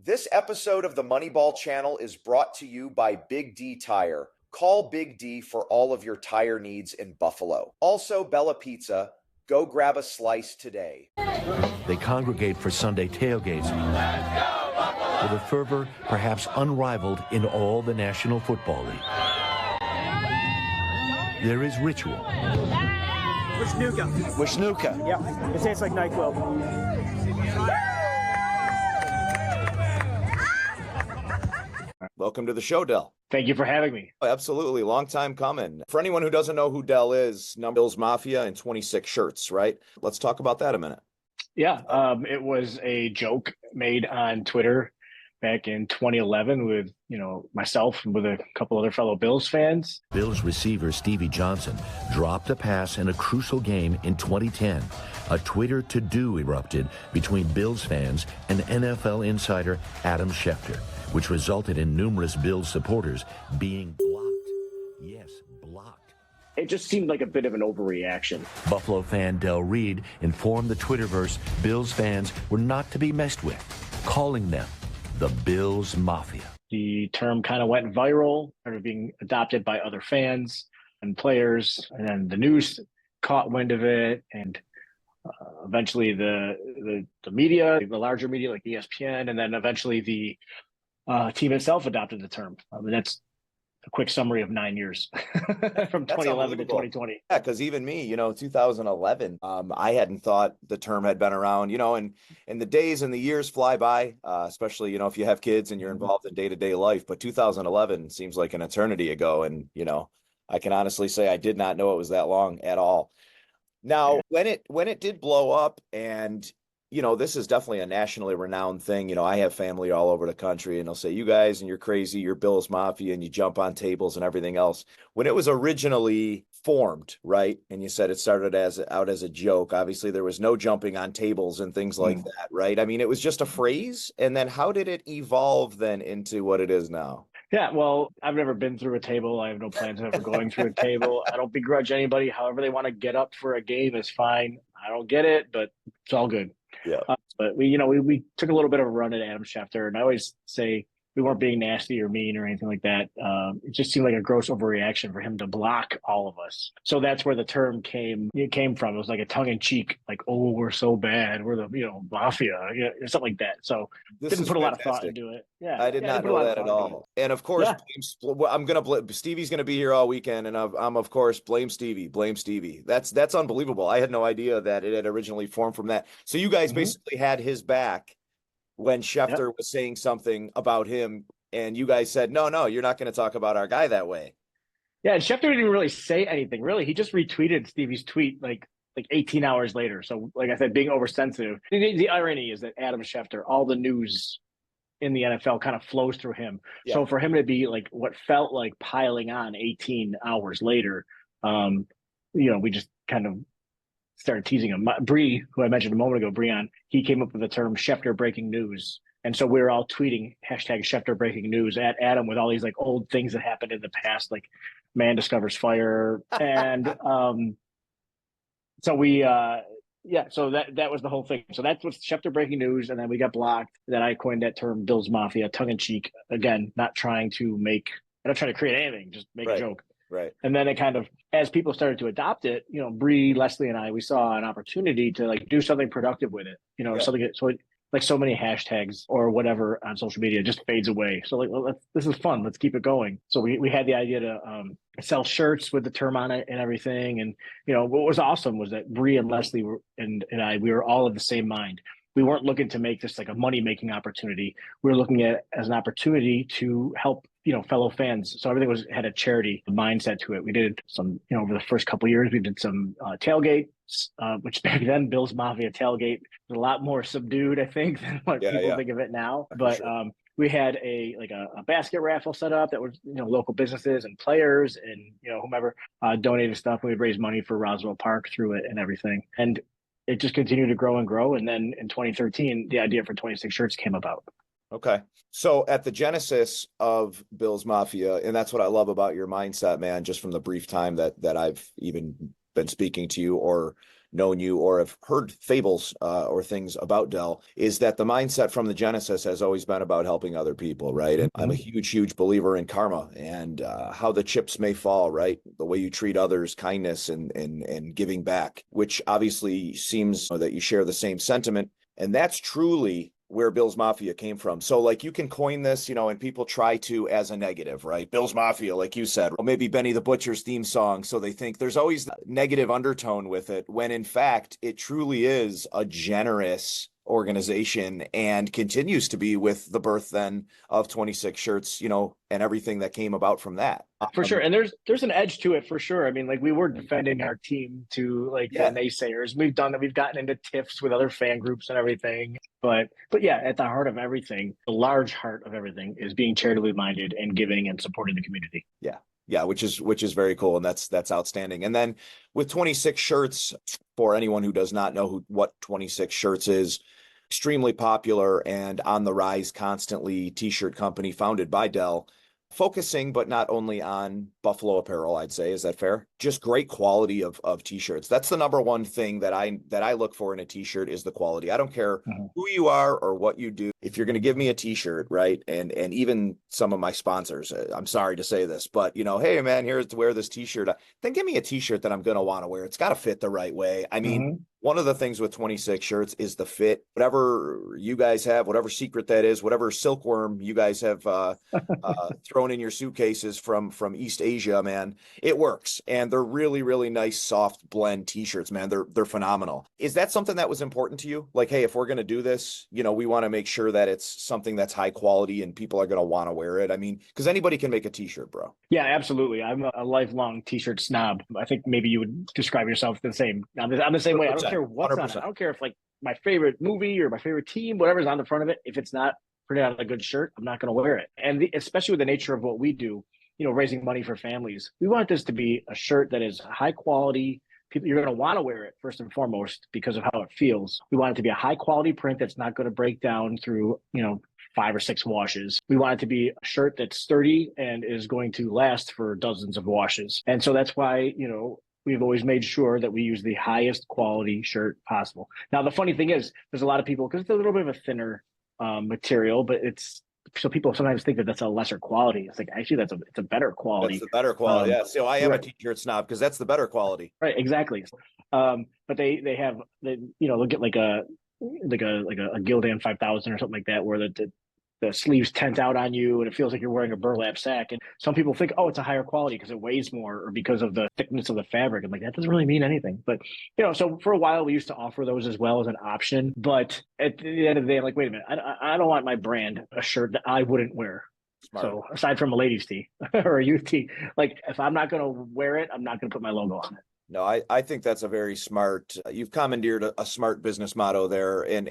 This episode of the Moneyball Channel is brought to you by Big D Tire. Call Big D for all of your tire needs in Buffalo. Also, Bella Pizza. Go grab a slice today. They congregate for Sunday tailgates with a fervor perhaps unrivaled in all the National Football League. There is ritual. Wishnuka. Yeah, it tastes like NyQuil. Welcome to the show, Del. Thank you for having me. Absolutely. Long time coming. For anyone who doesn't know who Del is, Bills Mafia and 26 shirts, right? Let's talk about that a minute. Yeah, it was a joke made on Twitter back in 2011 with, myself and with a couple other fellow Bills fans. Bills receiver Stevie Johnson dropped a pass in a crucial game in 2010. A Twitter to-do erupted between Bills fans and NFL insider Adam Schefter, which resulted in numerous Bills supporters being blocked. Yes, blocked. It just seemed like a bit of an overreaction. Buffalo fan Del Reid informed the Twitterverse Bills fans were not to be messed with, calling them the Bills Mafia. The term kind of went viral, started being adopted by other fans and players, and then the news caught wind of it, and eventually the media, the larger media like ESPN, and then eventually the team itself adopted the term. That's a quick summary of 9 years from 2011 to 2020. Yeah, because even me, 2011, I hadn't thought the term had been around, and the days and the years fly by, especially, if you have kids and you're involved in day-to-day life. But 2011 seems like an eternity ago. And, I can honestly say I did not know it was that long at all. Now, when it did blow up, and this is definitely a nationally renowned thing. I have family all over the country, and they'll say, you guys, and you're crazy, you're Bills Mafia, and you jump on tables and everything else. When it was originally formed, right, and you said it started out as a joke, obviously there was no jumping on tables and things like that, right? I mean, it was just a phrase. And then how did it evolve then into what it is now? Yeah, well, I've never been through a table. I have no plans of ever going through a table. I don't begrudge anybody. However they want to get up for a game is fine. I don't get it, but it's all good. Yeah. But we took a little bit of a run at Adam Schefter, and I always say we weren't being nasty or mean or anything like that. It just seemed like a gross overreaction for him to block all of us. So that's where the term came from. It was like a tongue in cheek, like, oh, we're so bad. We're the Mafia, something like that. So didn't put a lot of thought into it. Yeah, I did not know that at all. And of course, I'm gonna blame Stevie's gonna be here all weekend, and I'm of course blame Stevie. That's unbelievable. I had no idea that it had originally formed from that. So you guys basically had his back when Schefter was saying something about him, and you guys said, no, you're not going to talk about our guy that way. Yeah, and Schefter didn't really say anything, really. He just retweeted Stevie's tweet like 18 hours later. So, like I said, being oversensitive. The irony is that Adam Schefter, all the news in the NFL kind of flows through him. Yeah. So for him to be like what felt like piling on 18 hours later, we just kind of started teasing him. Bree, who I mentioned a moment ago, Breon, he came up with the term Schefter breaking news. And so we were all tweeting hashtag Schefter breaking news at Adam with all these like old things that happened in the past, like man discovers fire. And so we, so that was the whole thing. So that's what's Schefter breaking news. And then we got blocked. Then I coined that term Bills Mafia, tongue in cheek. Again, not trying to create anything, just make a joke. Right. And then it kind of, as people started to adopt it, Bree, Leslie, and I, we saw an opportunity to like do something productive with it, something so like so many hashtags or whatever on social media just fades away. So like, this is fun. Let's keep it going. So we had the idea to sell shirts with the term on it and everything. And, what was awesome was that Bree and Leslie and I, we were all of the same mind. We weren't looking to make this like a money-making opportunity. We were looking at it as an opportunity to help, fellow fans. So everything had a charity mindset to it. We did some, over the first couple of years, we did some tailgates, which back then Bills Mafia tailgate was a lot more subdued, I think, than what people think of it now. But we had a basket raffle set up that was, local businesses and players and, whomever donated stuff. And we'd raise money for Roswell Park through it and everything. And it just continued to grow and grow. And then in 2013, the idea for 26 shirts came about. Okay. So at the genesis of Bills Mafia, and that's what I love about your mindset, man, just from the brief time that I've even been speaking to you or known you or have heard fables or things about Dell, is that the mindset from the Genesis has always been about helping other people, right? And I'm a huge believer in karma and how the chips may fall, right? The way you treat others, kindness and giving back, which obviously seems that you share the same sentiment. And that's truly where Bill's Mafia came from. So like you can coin this, and people try to as a negative, right? Bill's Mafia, like you said, or maybe Benny the Butcher's theme song. So they think there's always a negative undertone with it, when in fact, it truly is a generous organization and continues to be with the birth then of 26 shirts, and everything that came about from that. For sure. And there's an edge to it for sure. I mean, like we were defending our team to the naysayers. We've done that. We've gotten into tiffs with other fan groups and everything. But yeah, at the heart of everything, the large heart of everything is being charitably minded and giving and supporting the community. Yeah. Yeah, which is very cool, and that's outstanding. And then with 26 shirts, for anyone who does not know what 26 shirts is, extremely popular and on the rise constantly t-shirt company founded by Dell, focusing but not only on Buffalo apparel, I'd say. Is that fair? Just great quality of t-shirts. That's the number one thing that I look for in a t-shirt, is the quality. I don't care who you are or what you do. If you're going to give me a t-shirt, right? And even some of my sponsors, I'm sorry to say this, but hey man, here's to wear this t-shirt. Then give me a t-shirt that I'm going to want to wear. It's got to fit the right way. I mean, one of the things with 26 shirts is the fit. Whatever you guys have, whatever secret that is, whatever silkworm you guys have thrown in your suitcases from East Asia, man, it works. And they're really, really nice, soft blend t-shirts, man. They're phenomenal. Is that something that was important to you? Like, hey, if we're going to do this, we want to make sure that it's something that's high quality and people are going to want to wear it. I mean, because anybody can make a t-shirt, bro. Yeah, absolutely. I'm a lifelong t-shirt snob. I think maybe you would describe yourself the same. I'm the same way. I don't care what's 100%. On it. I don't care if like my favorite movie or my favorite team, whatever's on the front of it, if it's not printed on a good shirt, I'm not going to wear it. And especially with the nature of what we do, raising money for families, we want this to be a shirt that is high quality. People, you're going to want to wear it first and foremost because of how it feels. We want it to be a high quality print that's not going to break down through, 5 or 6 washes. We want it to be a shirt that's sturdy and is going to last for dozens of washes. And so that's why, we've always made sure that we use the highest quality shirt possible. Now, the funny thing is, there's a lot of people, because it's a little bit of a thinner material, but so people sometimes think that that's a lesser quality. It's like, actually, it's a better quality. That's the better quality. Yeah. So I am a t-shirt snob because that's the better quality. Right. Exactly. But they they'll get like a Gildan 5000 or something like that, where the sleeves tent out on you and it feels like you're wearing a burlap sack. And some people think, oh, it's a higher quality because it weighs more or because of the thickness of the fabric. I'm like, that doesn't really mean anything. But, so for a while we used to offer those as well as an option. But at the end of the day, I'm like, wait a minute, I don't want my brand a shirt that I wouldn't wear. Smart. So aside from a ladies tee or a youth tee, like if I'm not going to wear it, I'm not going to put my logo on it. No, I think that's a very smart, you've commandeered a smart business motto there. And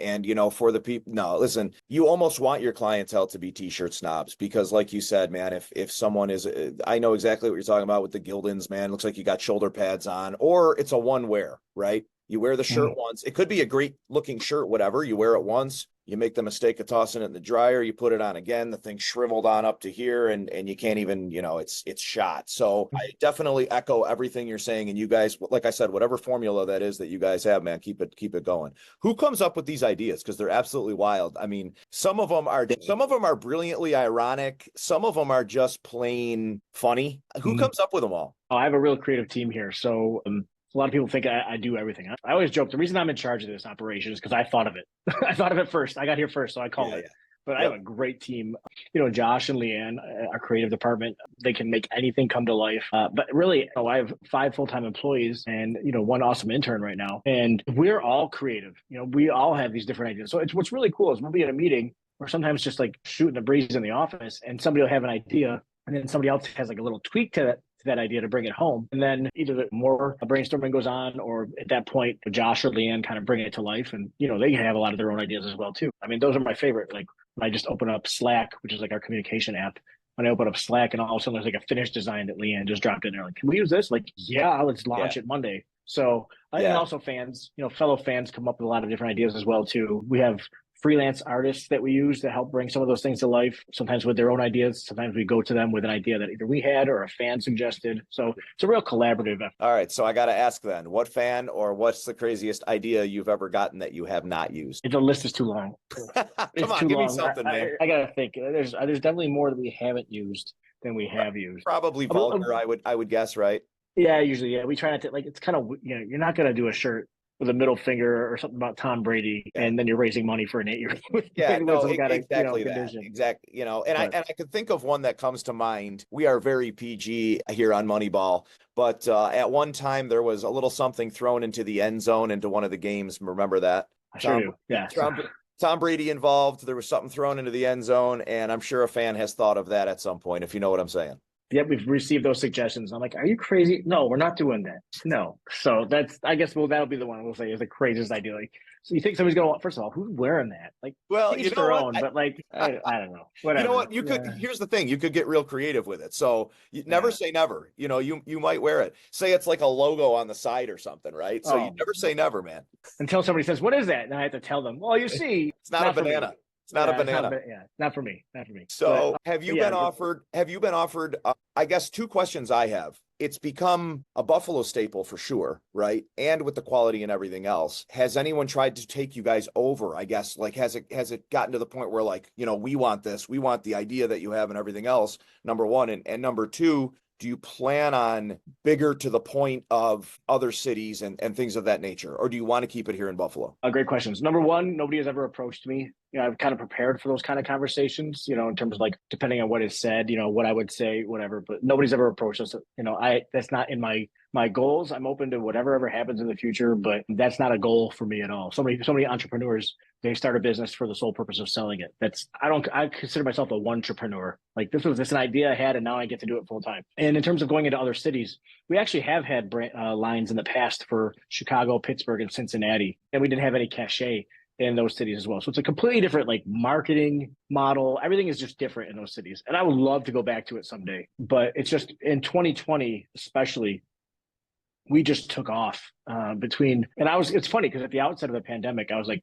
for the people, no, listen, you almost want your clientele to be t-shirt snobs because like you said, man, if someone is, I know exactly what you're talking about with the Gildans, man, looks like you got shoulder pads on, or it's a one wear, right? You wear the shirt once. It could be a great looking shirt, whatever. You wear it once. You make the mistake of tossing it in the dryer. You put it on again. The thing's shriveled on up to here, and you can't even, it's shot. So I definitely echo everything you're saying. And you guys, like I said, whatever formula that is that you guys have, man, keep it going. Who comes up with these ideas? Because they're absolutely wild. I mean, some of them are brilliantly ironic. Some of them are just plain funny. Who comes up with them all? Oh, I have a real creative team here. So a lot of people think I do everything. I always joke, the reason I'm in charge of this operation is because I thought of it. I thought of it first. I got here first, so I called it. Yeah. But I have a great team. Josh and Leanne, our creative department, they can make anything come to life. But really, I have 5 full-time employees and, 1 awesome intern right now. And we're all creative. We all have these different ideas. So what's really cool is we'll be at a meeting or sometimes just like shooting the breeze in the office and somebody will have an idea and then somebody else has like a little tweak to that idea to bring it home. And then either more brainstorming goes on, or at that point, Josh or Leanne kind of bring it to life. And, they have a lot of their own ideas as well, too. I mean, those are my favorite. Like when I just open up Slack, which is like our communication app, when I open up Slack and all of a sudden there's like a finished design that Leanne just dropped in there. Like, can we use this? Like, yeah, let's launch it Monday. So, and also fans, fellow fans come up with a lot of different ideas as well, too. We have freelance artists that we use to help bring some of those things to life, sometimes with their own ideas. Sometimes we go to them with an idea that either we had or a fan suggested. So it's a real collaborative effort. All right. So I got to ask then, what fan or what's the craziest idea you've ever gotten that you have not used? The list is too long. Come on, give me something, man. I got to think. There's definitely more that we haven't used than we have used. Probably vulgar, I would guess, right? Yeah, usually, yeah. We try not to, like, it's kind of, you're not going to do a shirt with a middle finger or something about Tom Brady, and then you're raising money for an 8-year-old. Yeah, no, exactly that. Exactly. And I could think of one that comes to mind. We are very PG here on Moneyball, but at one time there was a little something thrown into the end zone into one of the games. Remember that? I sure do. Yeah. Tom Brady involved. There was something thrown into the end zone, and I'm sure a fan has thought of that at some point, if you know what I'm saying. Yep, we've received those suggestions. I'm like, are you crazy? No, we're not doing that. No. So I guess that'll be the one we'll say is the craziest idea. Like, so you think somebody's going to, first of all, who's wearing that? Like, well, each their own, but like, I don't know. Whatever. You know what? Here's the thing. You could get real creative with it. So you never say never. You might wear it. Say it's like a logo on the side or something, right? So you never say never, man. Until somebody says, what is that? And I have to tell them, well, you see. It's not a banana. It's not a banana. Not for me. So have you been offered, I guess 2 questions I have. It's become a Buffalo staple for sure, right? And with the quality and everything else, has anyone tried to take you guys over? I guess, like, has it gotten to the point where, like, we want this, we want the idea that you have and everything else, number one. And number two, do you plan on bigger to the point of other cities and things of that nature? Or do you want to keep it here in Buffalo? Great questions. Number one, nobody has ever approached me. I've kind of prepared for those kind of conversations, in terms of, like, depending on what is said, what I would say, whatever, but nobody's ever approached us. That's not in my goals. I'm open to whatever ever happens in the future, but that's not a goal for me at all. So many entrepreneurs, they start a business for the sole purpose of selling it. I consider myself a one-entrepreneur. Like, this was an idea I had, and now I get to do it full time. And in terms of going into other cities, we actually have had lines in the past for Chicago, Pittsburgh, and Cincinnati, and we didn't have any cachet in those cities as well. So it's a completely different, like, marketing model. Everything is just different in those cities. And I would love to go back to it someday. But it's just in 2020, especially, we just took off it's funny because at the outset of the pandemic, I was like,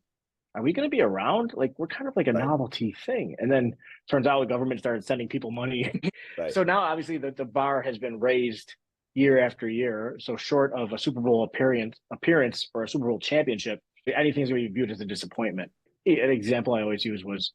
are we going to be around? Like, we're kind of like a novelty thing. And then turns out the government started sending people money. Right. So now obviously the bar has been raised year after year. So short of a Super Bowl appearance or a Super Bowl championship, anything's going to be viewed as a disappointment. An example I always use was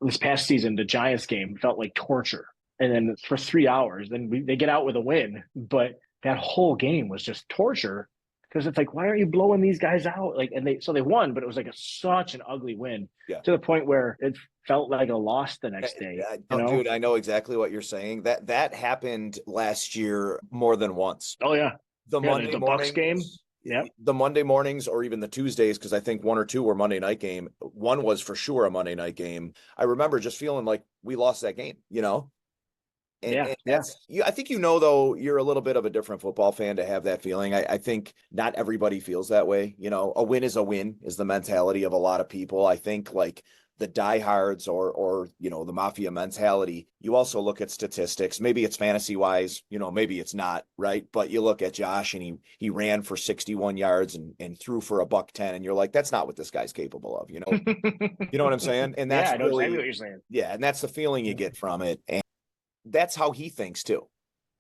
this past season, the Giants game felt like torture. And then for 3 hours, then they get out with a win. But that whole game was just torture because it's like, why aren't you blowing these guys out? Like, and they won, but it was like such an ugly win to the point where it felt like a loss the next day. Dude, I know exactly what you're saying. That happened last year more than once. Oh yeah. The Monday morning Bucs game. Yeah. The Monday mornings or even the Tuesdays, because I think 1 or 2 were Monday night game. One was for sure a Monday night game. I remember just feeling like we lost that game, And I think, though, you're a little bit of a different football fan to have that feeling. I think not everybody feels that way. A win is a win is the mentality of a lot of people. I think, like, the diehards or the Mafia mentality, you also look at statistics. Maybe it's fantasy wise, maybe it's not, right? But you look at Josh and he ran for 61 yards and threw for $110, and you're like, that's not what this guy's capable of, You know what I'm saying? And that's exactly what you're saying. Yeah, and that's the feeling you get from it. And that's how he thinks too.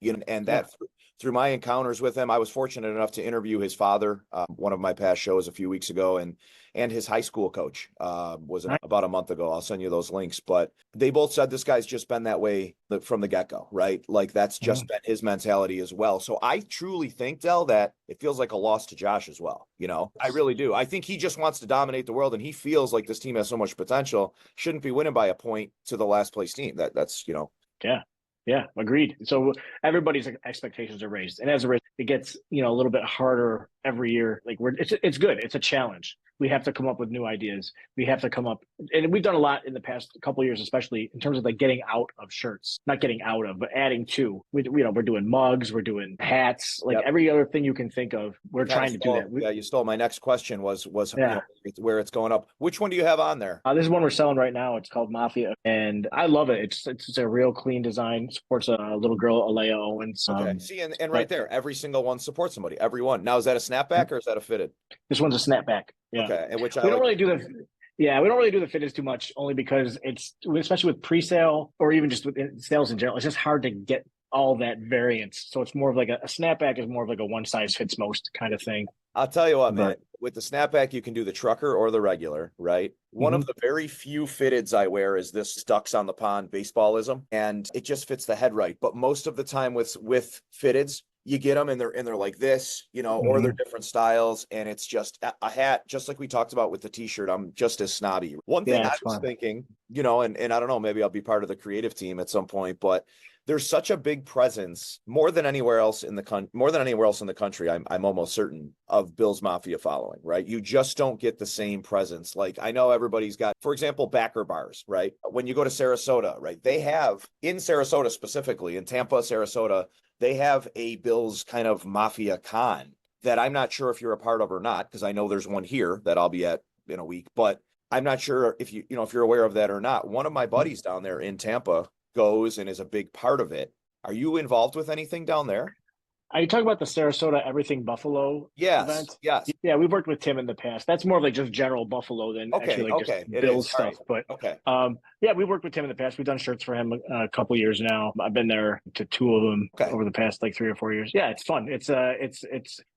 And that through my encounters with him, I was fortunate enough to interview his father, one of my past shows a few weeks ago, and his high school coach was about a month ago. I'll send you those links, but they both said this guy's just been that way from the get-go, right? Like, that's just been his mentality as well. So I truly think, Del, that it feels like a loss to Josh as well. I really do. I think he just wants to dominate the world, and he feels like this team has so much potential, shouldn't be winning by a point to the last place team. That's. Yeah, agreed. So everybody's expectations are raised, and as a result, it gets a little bit harder every year. Like, it's good. It's a challenge. We have to come up with new ideas. We have to come up, and we've done a lot in the past couple of years, especially in terms of, like, getting out of shirts, not getting out of, but adding to. We're doing mugs, we're doing hats, like every other thing you can think of. We're trying to do that. You stole my next question. Was where it's going up. Which one do you have on there? This is one we're selling right now. It's called Mafia, and I love it. It's a real clean design. Supports a little girl, Alea Owens. Okay. See, and right there, every single one supports somebody. Every one. Now, is that a snapback or is that a fitted? This one's a snapback. Yeah. Okay. And which we don't really do the. Yeah, we don't really do the fitteds too much, only because it's, especially with pre-sale or even just with sales in general, it's just hard to get all that variance. So it's more of like a snapback is more of like a one size fits most kind of thing. I'll tell you what, man, But with the snapback, you can do the trucker or the regular, right? One of mhm. the very few fitteds I wear is this Stucks on the Pond baseballism, and it just fits the head right. But most of the time with fitteds, you get them and they're like this, or they're Mhm. different styles, and it's just a hat, just like we talked about with the t-shirt. I'm just as snobby. One thing Yeah, I it's was fun. thinking, and I don't know, maybe I'll be part of the creative team at some point, but there's such a big presence more than anywhere else in the country. I'm almost certain of Bill's Mafia following, right? You just don't get the same presence. Like I know everybody's got, for example, backer bars, right? When you go to Sarasota, right? They have in Sarasota specifically, in Tampa, Sarasota, they have a Bill's kind of Mafia con that I'm not sure if you're a part of or not, because I know there's one here that I'll be at in a week, but I'm not sure if if you're aware of that or not. One of my buddies down there in Tampa goes and is a big part of it. Are you involved with anything down there? Are you talking about the Sarasota Everything Buffalo Yes, event? yes. Yeah, we've worked with Tim in the past. That's more of like just general Buffalo than actually Okay, like just okay. It Bill is. All right. stuff. But Okay. yeah, we worked with Tim in the past. We've done shirts for him a couple years now. I've been there to two of them Okay. over the past like 3 or 4 years. Yeah, it's fun. It's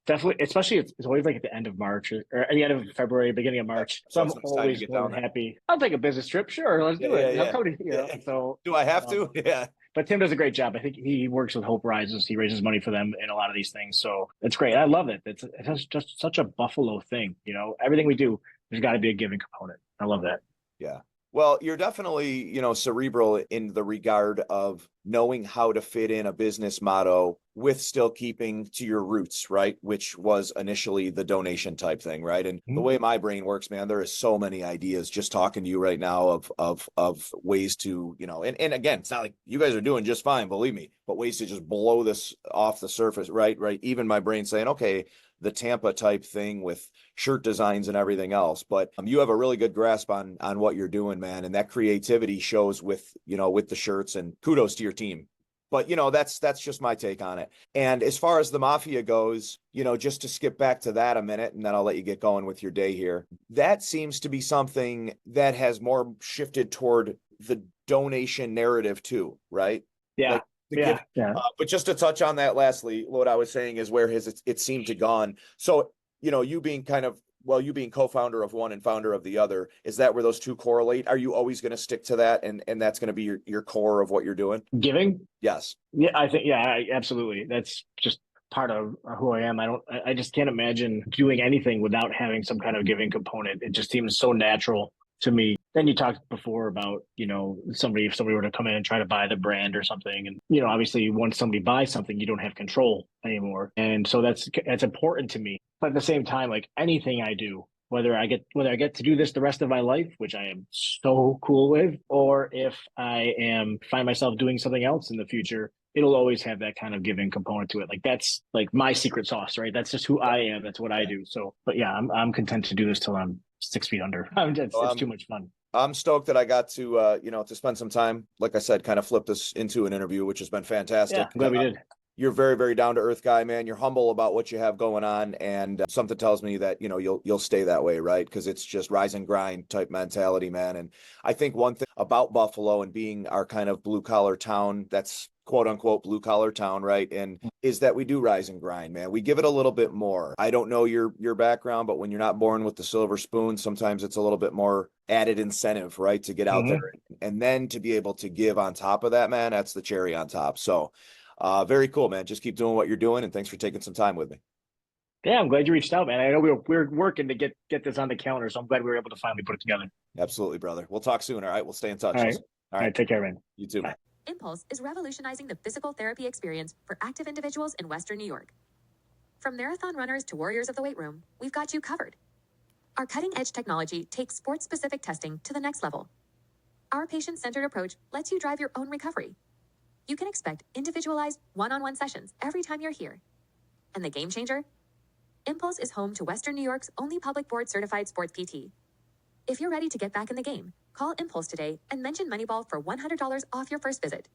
definitely, especially it's always like at the end of March or at the end of February, beginning of Yep. March. So So I'm it's nice time to always get more down than there. happy. I'll take a business trip. Sure, let's Yeah, do yeah, it. I'm yeah. coming, Yeah. So Do I have to? Yeah. but Tim does a great job. I think he works with Hope Rises. He raises money for them in a lot of these things. So it's great. I love it. It's just such a Buffalo thing. Everything we do, there's got to be a giving component. I love that. Yeah. Well, you're definitely, cerebral in the regard of knowing how to fit in a business motto with still keeping to your roots, right? Which was initially the donation type thing, right? And the Mhm. way my brain works, man, there is so many ideas just talking to you right now of ways to, and again, it's not like you guys are doing just fine, believe me, but ways to just blow this off the surface, right? Right. Even my brain saying, okay, the Tampa type thing with shirt designs and everything else. But you have a really good grasp on what you're doing, man, and that creativity shows with with the shirts. And kudos to your team. But that's just my take on it. And as far as the Mafia goes, just to skip back to that a minute, and then I'll let you get going with your day here. That seems to be something that has more shifted toward the donation narrative too, right? Yeah, Like the give. yeah, yeah. But just to touch on that, lastly, what I was saying is where it seemed to gone. So you being you being co-founder of one and founder of the other, is that where those two correlate? Are you always going to stick to that, and that's going to be your core of what you're doing? Giving. Yes. Yeah, I think. Yeah, absolutely. That's just part of who I am. I just can't imagine doing anything without having some kind of giving component. It just seems so natural to me. Then you talked before about, if somebody were to come in and try to buy the brand or something. And, obviously once somebody buys something, you don't have control anymore. And so that's important to me. But at the same time, like anything I do, whether I get to do this the rest of my life, which I am so cool with, or if I find myself doing something else in the future, it'll always have that kind of giving component to it. Like that's like my secret sauce, right? That's just who I am. That's what I do. So, but yeah, I'm content to do this till I'm 6 feet under. It's too much fun. I'm stoked that I got to to spend some time, like I said, kind of flip this into an interview, which has been Yeah, fantastic. I'm glad we did. You're very, very down to earth guy, man. You're humble about what you have going on, and something tells me that you'll stay that way, right? Because it's just rise and grind type mentality, man. And I think one thing about Buffalo and being our kind of blue collar town, that's quote unquote blue collar town, right? And is that we do rise and grind, man. We give it a little bit more. I don't know your background, but when you're not born with the silver spoon, sometimes it's a little bit more added incentive, right? To get out Mm-hmm. there and then to be able to give on top of that, man, that's the cherry on top. So very cool, man. Just keep doing what you're doing, and thanks for taking some time with me. Yeah, I'm glad you reached out, man. I know we were working to get this on the calendar, so I'm glad we were able to finally put it together. Absolutely, brother. We'll talk soon. All right. We'll stay in touch. All right. All All right. right. Take care, man. You too, Bye. man. Impulse is revolutionizing the physical therapy experience for active individuals in Western New York. From marathon runners to warriors of the weight room, we've got you covered. Our cutting-edge technology takes sport-specific testing to the next level. Our patient-centered approach lets you drive your own recovery. You can expect individualized one-on-one sessions every time you're here. And the game changer? Impulse is home to Western New York's only public board-certified sports PT. If you're ready to get back in the game, call Impulse today and mention Moneyball for $100 off your first visit.